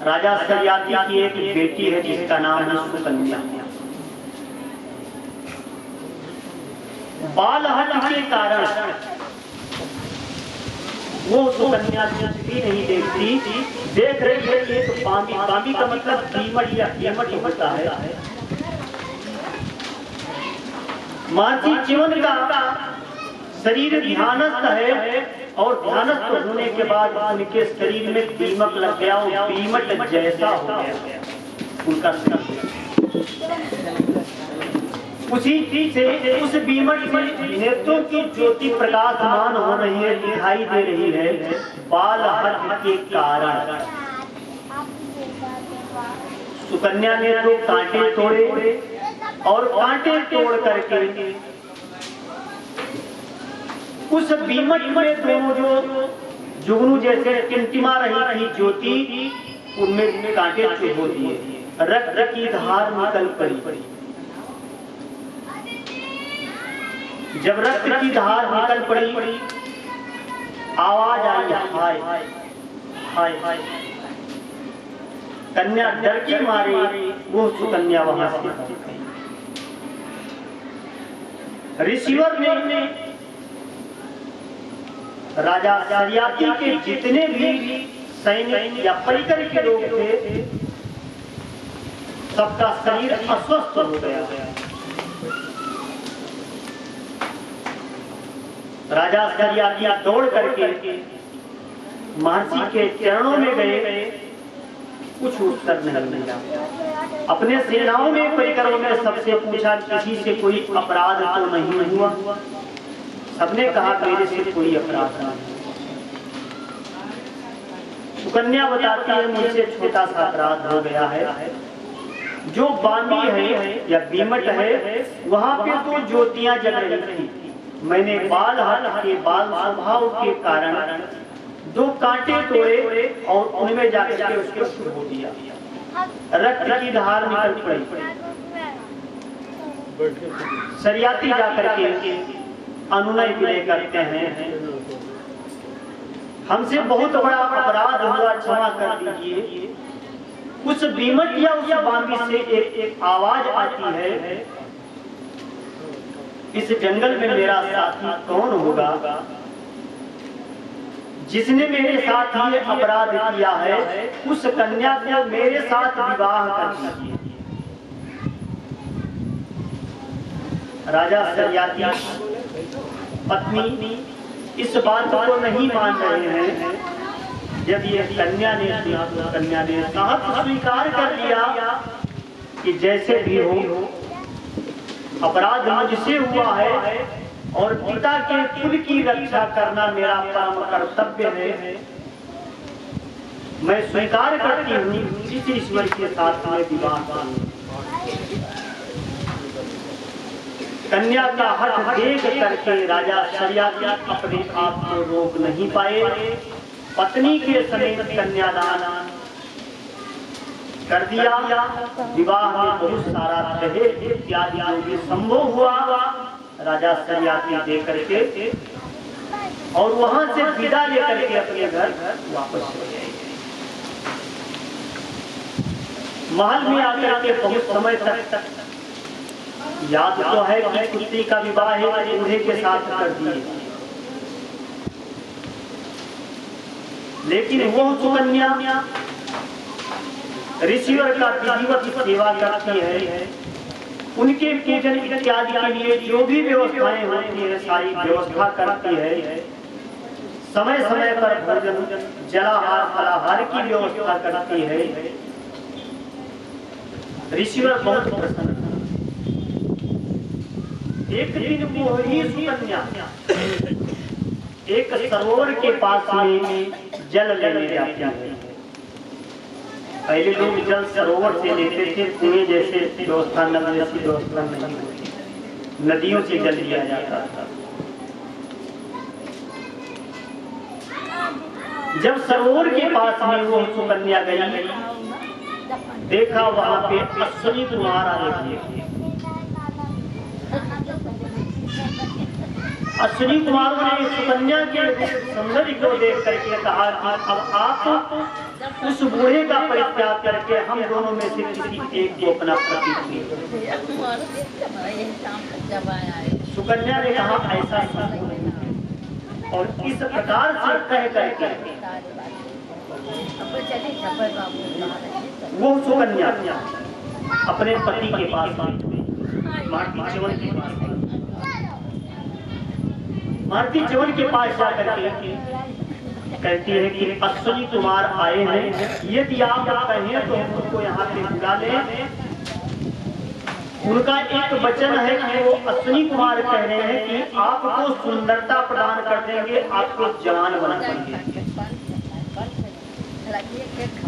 राजा सरियाद की एक बेटी है जिसका नाम है सुकन्या। बालहट के कारण वो सुकन्या भी नहीं देखती, देख रही है एक बामी। बामी का मतलब कीमट या कीमट होता है। महर्षि च्यवन का शरीर ध्यानस्थ है और ध्यानस्थ होने के बाद उनके शरीर में दीमक लग गया और दीमक जैसा हो गया उनका शरीर। उसी चीज से उस बीमट में नेत्रों की ज्योति प्रकाशमान हो रही है, दिखाई दे रही है बालहट के कारण। सुकन्या ने तो कांटे तोड़े और कांटे तोड़ करके उस बीमट में दोनों जो जुगनू जैसे टिमटिमा रही थी ज्योति, उनमें कांटे चुभो दिए। रक्त की धार निकल पड़ी। जब रक्त की धार निकल पड़ी, आवाज आई हाय हाय हाय। कन्या डर के मारे वो सुकन्या वहां से ऋषिवर ने राजा सरियाद के जितने भी सैनिक या परिकर के लोग थे सबका शरीर अस्वस्थ हो गया। राजा सरियाद दौड़ करके महर्षि के चरणों में गए कुछ उत्तर नहीं मिला। अपने सेनाओं में परिक्रम में सबसे पूछा, किसी से कोई अपराध तो नहीं हुआ? सबने कहा मेरे से कोई अपराध नहीं। सुकन्या बताती है, मुझसे छोटा सा अपराध हो गया है। जो बामी है या बीमट है, वहां पे तो ज्योतियां जल रही थी। मैंने बाल हट के बाल स्वभाव के कारण 2 कांटे तोड़े और उनमें जाकर के उसको छुड़ो दिया। रक्त की धार निकल पड़ी। शरियाती जाकर के अनुनय विनय करते हैं, हमसे बहुत बड़ा अपराध हुआ, क्षमा कर दीजिए। उस बीमट या उस बामी से एक आवाज आती है, इस जंगल में मेरा साथी कौन होगा जिसने मेरे साथ ये अपराध किया है? उस कन्या को मेरे साथ विवाह कर दीजिए। राजा शरियाती पत्नी इस बात को नहीं मान रहे हैं। जब ये कन्या ने सुना तो कन्या ने साहब स्वीकार कर लिया कि जैसे भी हो अपराध मुझसे हुआ है और पिता के कुल की रक्षा करना मेरा परम कर्तव्य है। मैं स्वीकार करती हूँ जिस ईश्वर के साथ मैं विवाह करूँ। कन्या का हठ देख करके राजा शरियाती अपने आप को रोक नहीं पाए। पत्नी के समेत कन्यादान कर दिया। विवाह में बहुत सारा दहेज इत्यादि जो भी संभव हुआ राजा शरियाती दे करके और वहां से विदा लेकर के अपने घर वापस हो गए। महल में आकर के बहुत समय तक याद तो है कि पुत्री का विवाह है दूल्हे के साथ कर दिए, लेकिन वो सुकन्या ऋषिवर का विधिवत सेवा करती है। उनके पूजन इत्यादि के लिए जो भी व्यवस्थाएं होती है सारी व्यवस्था करती है। समय समय पर भोजन जलाहार फलाहार की व्यवस्था करती है। ऋषिवर बहुत प्रसन्न। एक दिन वो ही सुकन्या एक सरोवर के पास में जल लेने जाती है। पहले लोग जल सरोवर से लेते थे, कुएं जैसे व्यवस्था नदी जैसी व्यवस्था नहीं होती, नदियों से जल लिया जाता था। जब सरोवर के पास में वो सुकन्या गई, देखा वहां पे अश्विनी कुमार आ रहे थे। अश्विनी कुमार ने सुकन्या के सौंदर्य को देख करके कहा कि अब आप उस बूढ़े का परित्याग करके हम दोनों में से किसी एक को अपना पति चुनिए। सुकन्या ने कहा ऐसा नहीं, और इस प्रकार से कह करके वो सुकन्या अपने पति के पास माटी च्यवन के पास माटी च्यवन के पास जाकर के कहती है कि अश्विनी कुमार आए हैं, यदि आप कहें तो हम उनको यहाँ पे बुला लें। उनका एक वचन है कि वो अश्विनी कुमार कह रहे हैं कि आपको सुंदरता प्रदान कर देंगे, आपको जवान बना देंगे।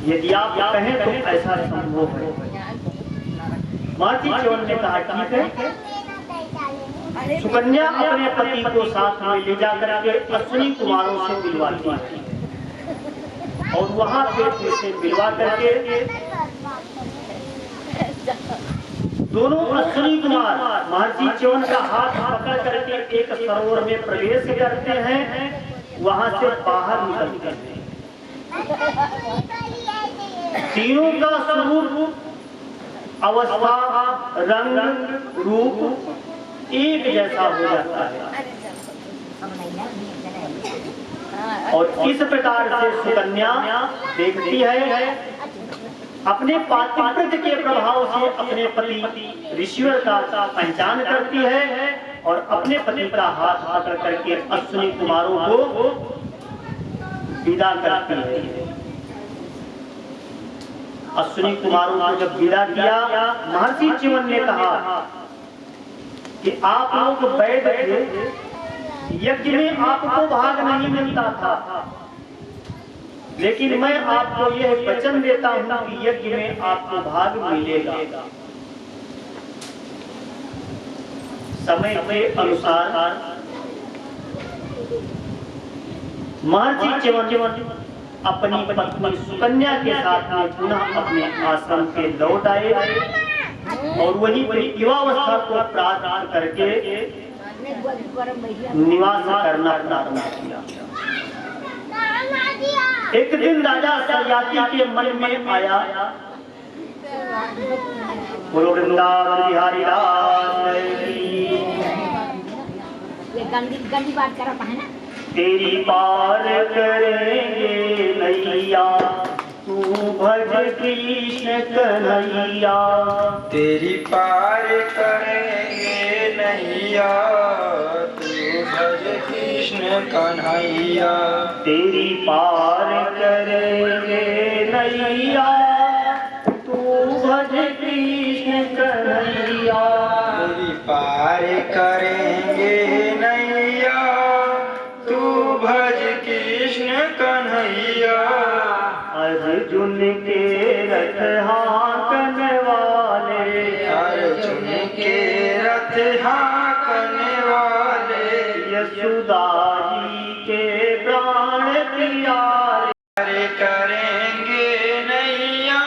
यदि आप कहें तो ऐसा संभव है। माटी च्यवन ने कहा ठीक है। सुकन्या अपने पति को साथ में ले जाकर के अश्विनी कुमारों से मिलवाती है और वहां पे उसे मिलवा करके दोनों अश्विनी कुमार महर्षि च्यवन का हाथ पकड़ करके एक सरोवर में प्रवेश करते हैं। वहां से बाहर निकलते हैं। तीनों का स्वरूप, अवस्था, रंग, रूप एक जैसा हो जाता है और इस प्रकार से सुकन्या देखती है, अपने पातिव्रत्य के प्रभाव से अपने पति ऋषिवर का पहचान करती है और अपने पति का हाथ पकड़ करके अश्विनी कुमारों को विदा करती है। अश्विनी कुमारों को जब विदा किया, महर्षि च्यवन ने कहा कि आप लोग वैद थे, यज्ञ में आपको भाग नहीं मिलता था, लेकिन मैं आपको यह वचन देता हूं कि यज्ञ में आपको भाग मिलेगा। समय के अनुसार महर्षि च्यवन अपनी पत्नी सुकन्या के साथ में पुनः अपने आश्रम पे लौट आए और वहीं पर युवावस्था को प्राप्त करके निवास करना प्रारंभ किया। एक दिन राजा सयाती के मन में आया, बोलो वृंदावन बिहारी लाल की। गंदी बात कर रहा है ना। तेरी पार करेंगे नैया, तू भज कृष्ण कन्हैया। तेरी पार करेंगे नैया, तू भज कृष्ण कन्हैया। तेरी पार करेंगे नैया, तू भज कृष्ण कन्हैया। तेरी पार करेंगे नैया, तू भज कृष्ण कन्हैया। अर्जुन के रथ हाँकने वाले, अर्जुन के रथ हाँकने वाले, यशोदा जी के प्राण प्यारे। पार करेंगे नैया,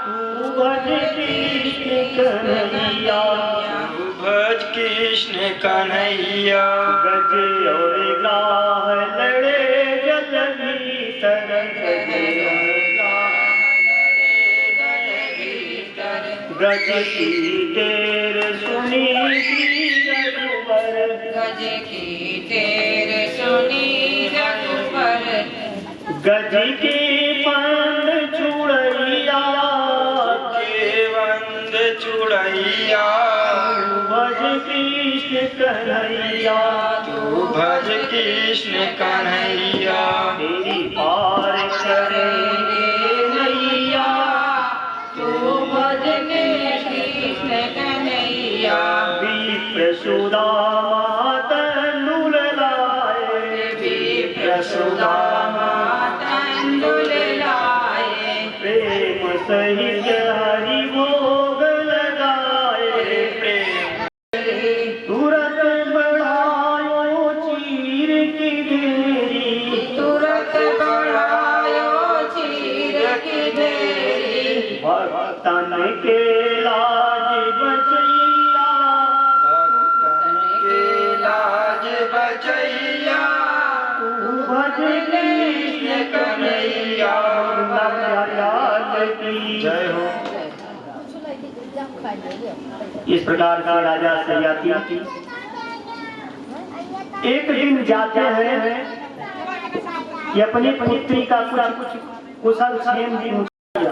तू भज कृष्ण कन्हैया। तू भज कृष्ण कन्हैया। गज और गाह लड़े जल भीतर, गज की टेर सुनी रघुबर, गज की टेर सुनी रघुबर। गज के पंड चुड़ैया, के बंद चुड़ैया। भज कृष्ण कन्हैया। तू भज कृष्ण कन्हैया। तेरी पार करेंगे नैया, तू भज कृष्ण कन्हैया। विप्र सुदामा तंदुल लाए, विप्र सुदामा तंदुल लाए। प्रेम सहित हरि भोग लगाए। तुरंत बढ़ायो चीर की देरी, तुरंत बढ़ायो चीर की देरी। भक्तन के लाज बचैया, भक्तन के लाज बचैया। तू भज कृष्ण कन्हैया। की जय हो। इस प्रकार का राजा सयाती एक दिन जाते हैं कि अपनी पुत्री का कुछ कुशल क्षेम पूछा।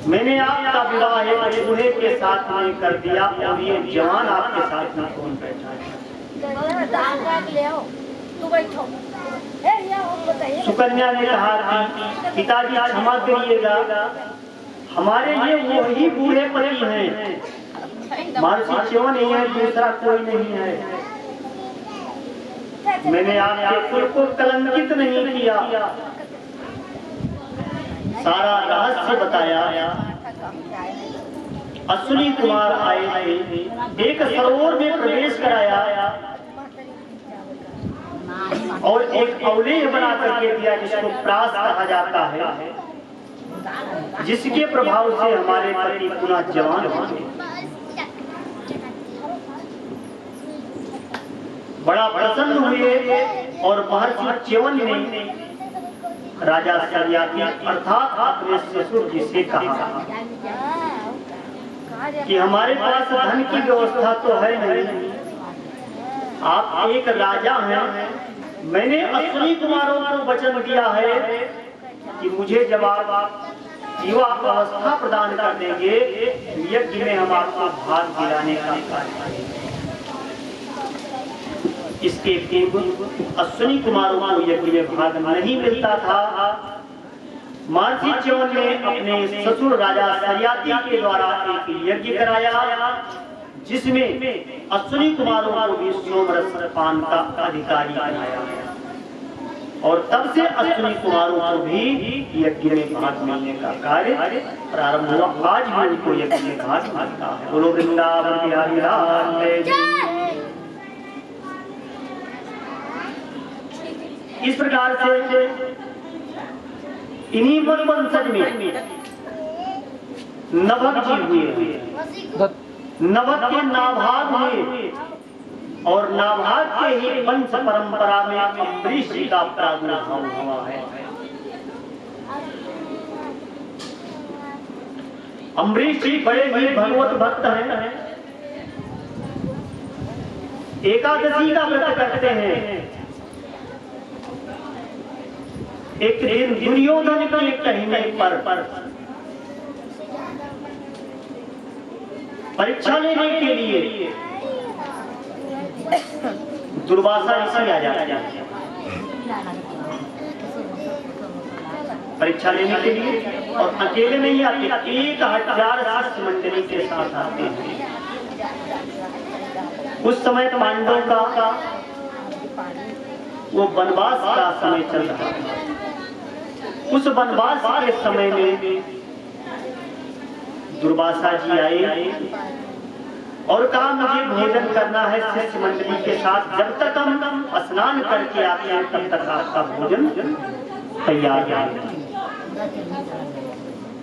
मैंने आपका विवाह एक बूढ़े के साथ में कर दिया और ये जवान आपके साथ में कौन बैठा है? सुकन्या ने कहा कि पिताजी क्षमा करिएगा, हमारे ये वही बूढ़े पति हैं, महर्षि च्यवन ही है, दूसरा कोई नहीं है। मैंने आपके कुल को कलंकित नहीं किया, सारा रहस्य बताया। अश्विनी कुमार आए थे, एक सरोवर में प्रवेश कराया और एक अवलेह बना करके दिया जिसको प्रास कहा जाता है, जिसके प्रभाव से हमारे पति पुनः जवान हुए। बड़ा प्रसन्न हुए और महर्षि च्यवन ने राजा सयाती अर्थात अपने ससुर जी से कहा कि हमारे पास धन की व्यवस्था तो है नहीं, आप एक राजा हैं, मैंने अश्विनी कुमारों को वचन दिया है कि मुझे जब आप युवा अवस्था प्रदान कर देंगे, यज्ञ में हम आपको भाग दिलाने का कार्य करेंगे। इसके पूर्व अश्विनी कुमारों को यज्ञ में भाग नहीं मिलता था। महर्षि च्यवन ने अपने ससुर राजा सरियाती के द्वारा एक यज्ञ कराया, जिसमें अश्विनी कुमारों को भी सोमरस पान का अधिकारी बनाया और तब से अश्विनी कुमारों को भी यज्ञ में भाग मिलने का कार्य प्रारंभ हुआ। आज भी उनको यज्ञ में भाग मिलता है। बोलो वृंदावन बिहारी लाल की। इस प्रकार से इन्हीं वंशज में नभक जी हुए, नभक के नाभाग हुए और नाभाग के ही वंश परंपरा में अम्बरीश जी का प्रादुर्भाव हुआ है। अम्बरीश जी बड़े ही भगवत भक्त हैं, एकादशी का व्रत करते हैं। एक दिन दुर्योधन के कहने पर परीक्षा लेने के लिए दुर्वासा ऋषि आ जाते हैं परीक्षा लेने के लिए, और अकेले नहीं आते, 1000 शिष्य मंडली के साथ आते हैं। उस समय पांडवों का वो वनवास का समय चल रहा था। उस वनवास के समय में दुर्वासा जी आए और कहा मुझे भोजन करना है शिष्य मंडली के साथ, जब तक हम स्नान करके आते हैं तब तक आपका भोजन तैयार है।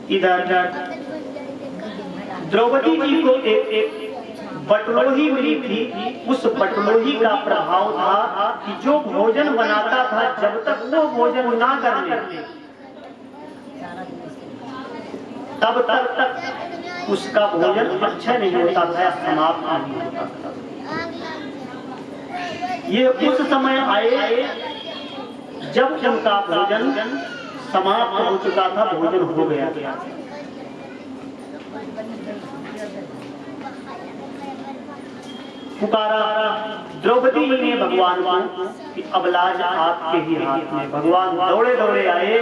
इधर द्रौपदी जी को एक बटलोही मिली थी। उस बटलोही का प्रभाव था कि जो भोजन बनाता था जब तक वो भोजन ना कर ले तब तक उसका भोजन अच्छा नहीं होता था, समाप्त नहीं होता था। ये उस समय आए जब उनका भोजन समाप्त हो चुका था, भोजन हो गया। पुकारा द्रौपदी ने भगवान को कि अब लाज आपके ही हाथ में। भगवान दौड़े दौड़े आए,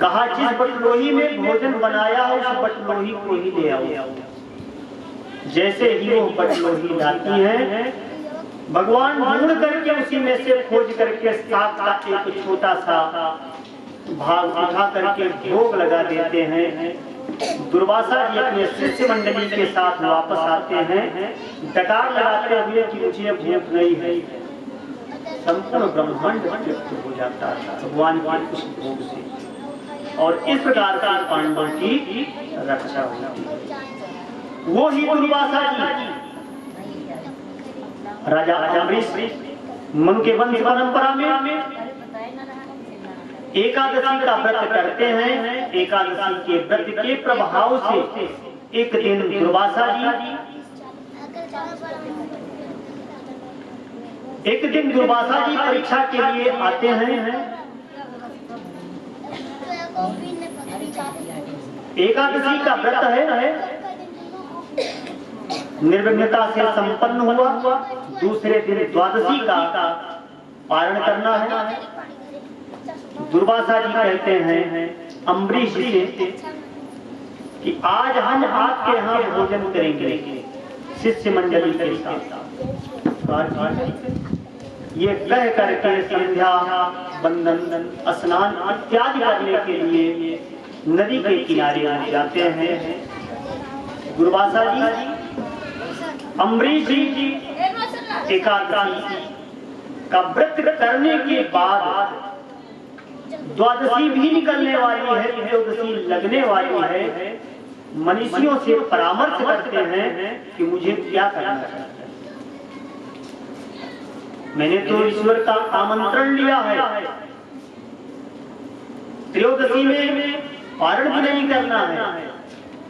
कहा जिस बटलोही में भोजन बनाया उस बटलोही को ही ले आओ। जैसे ही वो बटलोही लाती है, भगवान ढूंढ करके उसी में से खोज करके साग का एक छोटा सा भाग उठा करके भोग लगा देते हैं। दुर्वासा जी अपने शिष्य मंडली के साथ वापस आते हैं, डकार लगाते हुए कि मुझे भूख नहीं है। संपूर्ण ब्रह्मांड तृप्त हो जाता है भगवान के उस भोग से, और इस प्रकार का पांडवों की रक्षा होती है। वो ही दुर्वासा जी राजा अम्बरीश मन के वंश परंपरा में एकादशी का व्रत करते हैं। एकादशी के व्रत के प्रभाव से एक दिन दुर्वासा जी परीक्षा के लिए आते हैं। एकादशी का व्रत है, निर्विघ्नता से संपन्न हुआ। दूसरे दिन द्वादशी का पारण करना है। दुर्वासा जी कहते हैं अम्बरीश से कि आज हम आपके यहाँ भोजन करेंगे शिष्य मंडली के साथ। ये कह करके संध्या बंदन स्नान इत्यादि करने के लिए नदी के किनारे जाते हैं। दुर्वासा जी अम्बरीश जी एकादशी का व्रत करने के बाद द्वादशी भी निकलने वाली है, त्रयोदशी लगने वाली है। मनीषियों से परामर्श करते हैं कि मुझे क्या करना चाहिए। मैंने तो ईश्वर का आमंत्रण लिया है, त्रयोदशी में पारण भी नहीं करना है,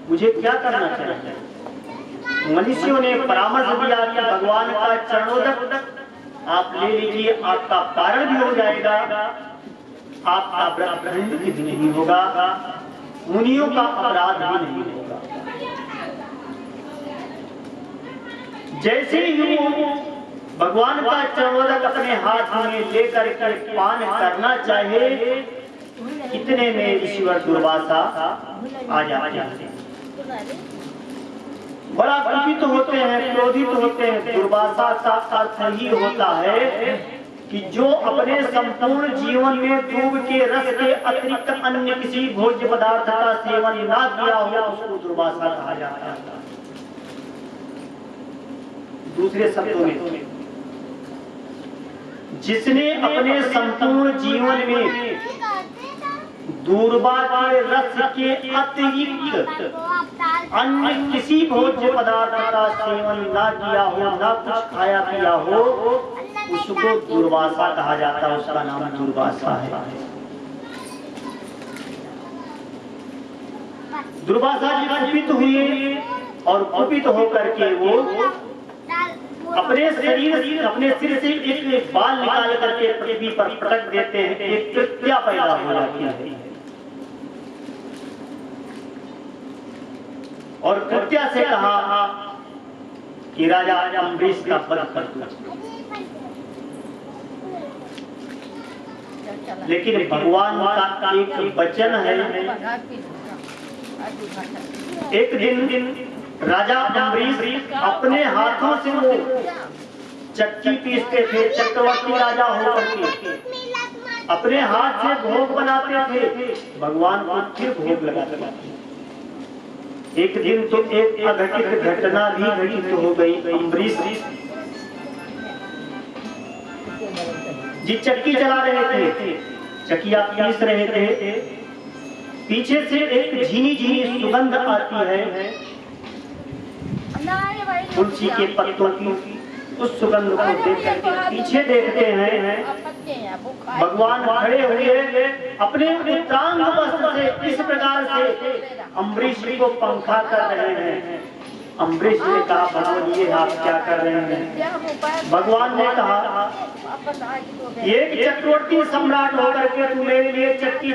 मुझे क्या करना चाहिए। मनीषियों ने परामर्श दिया कि भगवान का चरणोदक आप ले लीजिए, आपका पारण भी हो जाएगा, आपका व्रत भंग भी नहीं होगा, मुनियों का अपराध भी नहीं होगा। जैसे ही भगवान का चरणोदक अपने हाथ में लेकर के पान करना चाहे, इतने में ईश्वर दुर्वासा आ जाते हैं। बड़ा कुपित होते हैं, क्रोधित होते हैं। दुर्वासा का अर्थ ही होता है कि जो अपने संपूर्ण जीवन में दूब के रस के अतिरिक्त अन्य किसी भोज्य पदार्थ का सेवन ना किया हो उसको दुर्वासा कहा जाता है। दूसरे शब्दों में, जिसने अपने संपूर्ण जीवन में दूर्वा के रस के अतिरिक्त अन्य किसी भोज्य पदार्थ का सेवन ना किया हो, ना कुछ खाया पिया हो, उसको दुर्वासा कहा जाता है। उसका नाम दुर्वासा है। दुर्वासा जी कुपित हुए और कुपित होकर के वो अपने सिर से एक बाल निकाल करके पृथ्वी पर पटक देते हैं। एक कृत्या पैदा हो जाती है और कृत्या से कहा कि राजा अम्बरीश का वध कर दो। लेकिन भगवान का एक वचन है। एक दिन राजा अम्बरीश अपने हाथों से वो चक्की पीसते थे। चक्रवर्ती राजा होकर के अपने हाथ से भोग बनाते थे, भगवान को फिर भोग लगाते थे। एक दिन तो एक अघटित घटना भी घटित हो गई। अम्बरीश जी चक्की चला रहे थे, चकिया पीस रहे थे। पीछे से एक झीनी झीनी सुगंध आती है तुलसी के पत्तों की। उस सुगंध को देख करके पीछे देखते हैं, भगवान खड़े हुए अपने उत्तांग वस्त्र से इस प्रकार से अम्बरीश को पंखा कर रहे हैं। अम्बरीश ने कहा, भगवान ये आप क्या कर रहे हैं? भगवान ने कहा, एक चक्रवर्ती सम्राट होकर के तू मेरे लिए चक्की